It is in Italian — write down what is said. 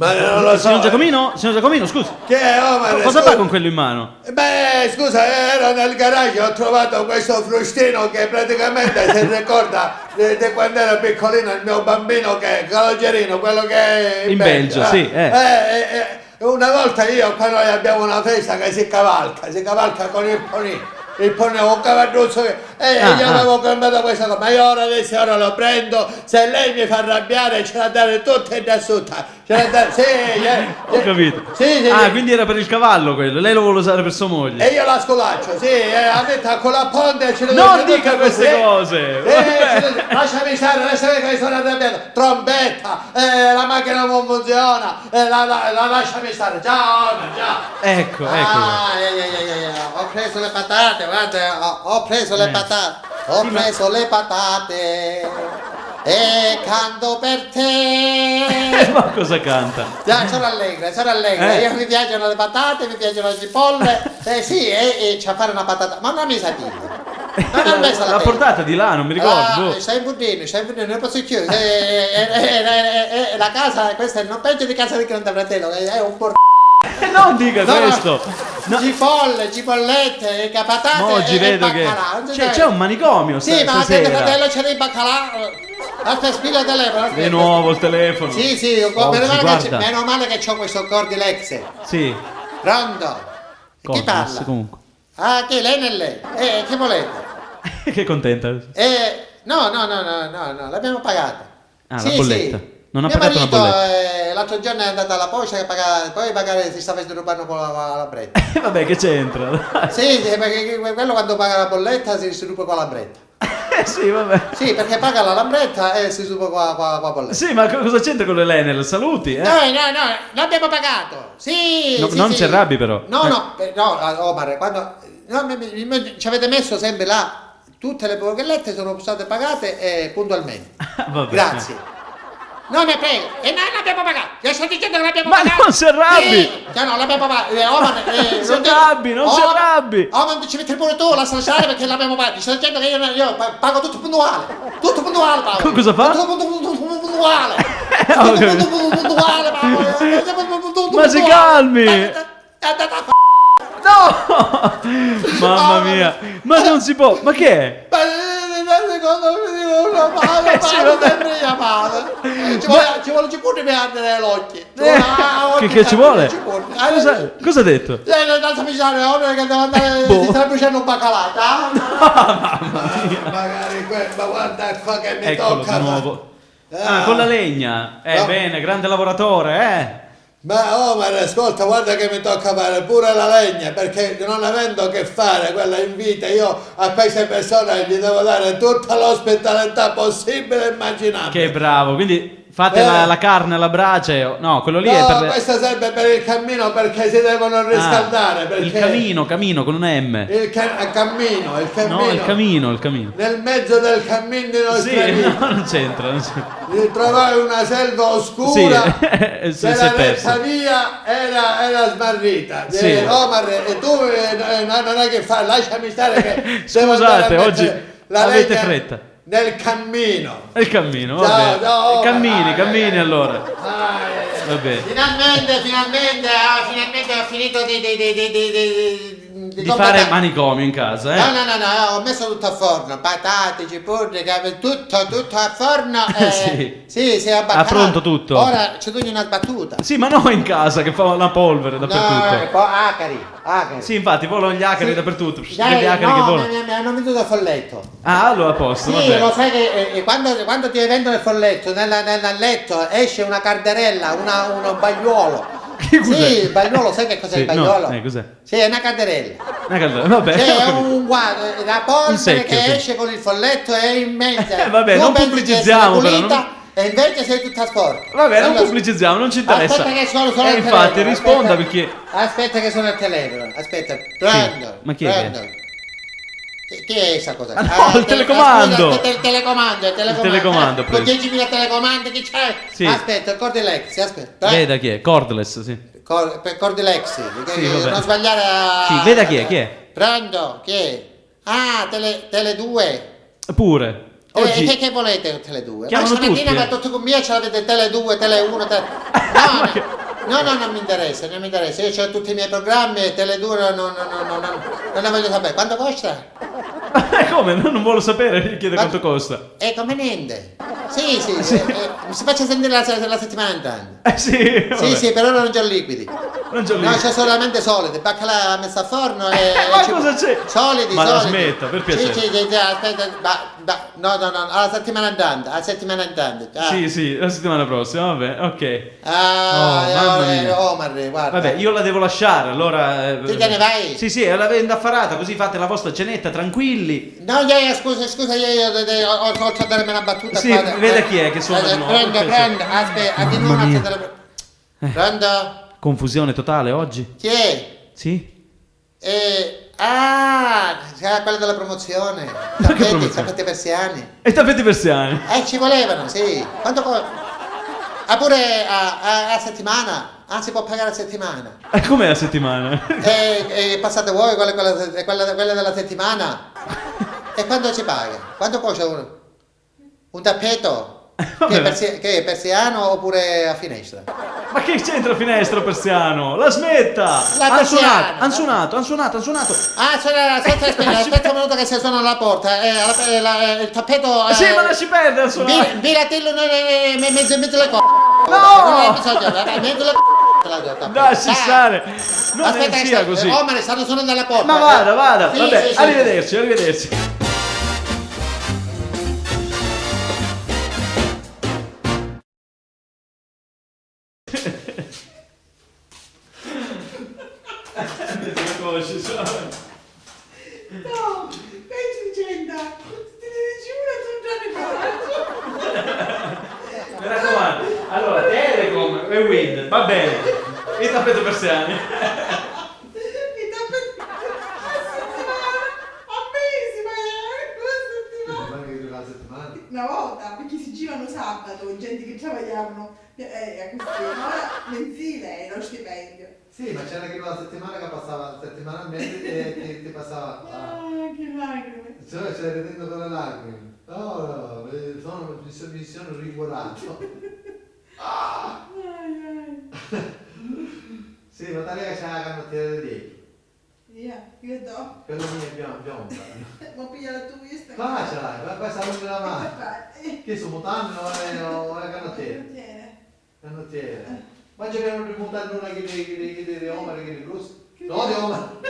Ma non lo so. Signor Giacomino, scusi. Che è, Cosa fa con quello in mano? Beh, scusa, ero nel garage, ho trovato questo frustino che praticamente si ricorda di quando ero piccolino, il mio bambino che Caloggerino, quello che è In Belgio, sì. Una volta quando noi abbiamo una festa che si cavalca con il ponino. Il ponino, un cavalluzzo che... io avevo cambiato questa cosa, ma io ora lo prendo, se lei mi fa arrabbiare ce la dare tutta e da tutta. Ho capito. Sì. Quindi era per il cavallo quello, lei lo vuole usare per sua moglie. E io la scolaccio, ha detto con la ponte ce le Non dica queste cose! Lasciami stare che sono arrabbiato. Trombetta, la macchina non funziona, lasciami stare, ciao. Ecco. Ho preso le patate, guarda, ho preso le patate. Ho preso le patate e canto per te. Ma cosa canta? Sono allegra. Io mi piacciono le patate, mi piacciono le cipolle. E c'è a fare una patata, ma non mi sa dire. L'ha portata di là, non mi ricordo. Sei in budino, non posso chiudere. La casa, questa è non peggio di casa di grande fratello, è un non dica questo. No. Cipollette, patate oggi vedo che c'è un manicomio. Sì, ma anche il fratello c'è dei baccalà. Aspetta, spilla il telefono. Di nuovo il telefono. Sì, meno male che c'ho questo Cordilex. Sì. Pronto? Chi parla? Comunque. Che lei non lei? Che volete? Che contenta. No, l'abbiamo pagata. La bolletta. Sì. Non ha Mio pagato marito, una bolletta. l'altro giorno è andato alla posta che poi magari si sta rubando con la bretta. Vabbè, che c'entra? Sì, perché quello quando paga la bolletta si ruba con la bretta. Sì, vabbè. Sì, perché paga la lambretta e si ruba con la bolletta. Sì, ma cosa c'entra con le Lenel? Saluti, No, l'abbiamo pagato. Sì, non sì. si arrabbi però. No, Omar, quando ci avete messo sempre là, tutte le bollette sono state pagate puntualmente. Vabbè. Grazie. No, ne prego, e noi l'abbiamo pagato. Io sto dicendo che l'abbiamo pagato. Ma non si arrabbi! Sì, no, l'abbiamo pagato. Non si arrabbi! Ma ci metti pure tu la salsare perché l'abbiamo pagato. Sto dicendo che io pago tutto puntuale. Tutto puntuale, Paolo. Cosa fa? Tutto puntuale. Ma si calmi! No! Mamma mia! Ma non si può! Ma che è? Secondo me dico una mano, ci vuole cipolle per ardere l'occhio. Che ci vuole? Cosa ha detto? Non pensare ora che devo andare, si sta bruciando un baccalà. Magari ma guarda qua che mi tocca. Nuovo. Con la legna. Bene, grande lavoratore, Ma Omar, ascolta, guarda che mi tocca fare pure la legna, perché non avendo che fare quella in vita, io a queste persone gli devo dare tutta l'ospitalità possibile e immaginabile. Che bravo, quindi fate la carne alla brace, no, quello lì è per... questo serve per il cammino perché si devono riscaldare. Perché il camino con un M. Il cammino. No, il camino. Nel mezzo del cammino di nostra vita. No, non c'entra. Trovai una selva oscura, si è persa. Via era smarrita. Sì. Omar, e tu non è che fai, lasciami stare che scusate, oggi avete fretta. Nel cammino. Il cammino, va bene. Cammini allora. Va bene. Finalmente ho finito di fare manicomio in casa, No, ho messo tutto a forno, patate, cipolle, tutto a forno. Sì, ha pronto tutto. Ora c'è una battuta. Sì, ma no in casa che fa la polvere dappertutto. Acari. Sì, infatti volano gli acari dappertutto. Mi hanno venduto il folletto. Allora a posto, sì, vabbè. Lo sai che quando ti vendono il folletto nel letto esce una carderella, un bagliuolo. Sì, il bagliolo, sai che cos'è il bagliolo? No, cos'è? Sì, è una canderella. Vabbè. C'è la polvere che esce con il folletto è immensa. Vabbè, non pubblicizziamo però. E invece sei tutta sporca. Vabbè, non pubblicizziamo, non ci interessa. Aspetta che sono il telefono. Infatti, risponda perché... Aspetta che sono il telefono. Aspetta, prendo. Ma chi è? Che è questa cosa? Il telecomando! Aspetta, il telecomando. Con 10.000 telecomandi che c'hai? Sì. Aspetta, il Cordilex, aspetta. Veda chi è, Cordless, sì. Per Cordilex, sì, non sbagliare a... Sì, veda chi è? Prendo, chi è? Ah, Tele 2. Pure. Oggi che volete Tele2? chiamano Ma stamattina tutti, va tutto con me, ce l'avete Tele2, Tele1, No, non mi interessa, non mi interessa. Io ho tutti i miei programmi, Tele2 non ne voglio sapere. Quanto costa? Come? Non vuole sapere, chiede quanto costa. È conveniente. Sì, mi si faccia sentire la settimana intanto. Sì, vabbè. Sì, per ora non c'ho liquidi. Non c'ho No, lì. c'è solamente solidi, baccalà messa a forno e... Ma cosa c'è? Solidi, Ma la solidi. smetta, per piacere. Sì, aspetta, no, alla settimana andante, Ah. Sì, la settimana prossima, vabbè, ok. Mamma mia. Omar, guarda. Vabbè, io la devo lasciare, allora... Tu te ne vai? Sì, è la indaffarata, così fate la vostra cenetta tranquilli. No, scusa, io ho a darmi una battuta Sì, qua. vede chi è che suona di nuovo. Prendo, aspetta, di nuovo una settimana. Prendo? Confusione totale oggi? Chi è? Sì? C'era quella della promozione. promozione? Tappeti persiani. E i tappeti persiani? Ci volevano, sì. Quanto pure a settimana. Si può pagare a settimana. E com'è la settimana? Passate voi quella della settimana. E quando ci paga? Quanto costa un tappeto? Che è persiano oppure a finestra? Ma che c'entra finestra persiano? La smetta! Han suonato. Aspetta un minuto che si suona alla porta. Il tappeto... Sì, ma lasci perdere, suonare! Bilatillo mezzo le cose. No! Mezzo le Lasci stare! Non sia così! Oh, ma ne stanno suonando alla porta. Ma vada! Sì, Vabbè, sì. arrivederci. No, peggio dicendo, ti dici una sul giorno Mi raccomando, allora Telecom e Wind, va bene, i tappeti persiani. Una volta, perché si girano sabato, gente che lavoravano così, ora mensile è lo stipendio. Sì, ma c'era chi la settimana che passava settimanalmente e ti passava. Che lacrime. Cioè, stai ridendo con le lacrime. No, mi sono rigorato. Sì, ma te che c'è la canottiera dietro. Io do. Quella mia è bionda. Ma piglia la tua questa. Facciala, questa è la mano. Che sono mutande o è canottiera? Canottiera. Ma c'è che non rimontare una che di Omar che di Cruz? No, di Omar.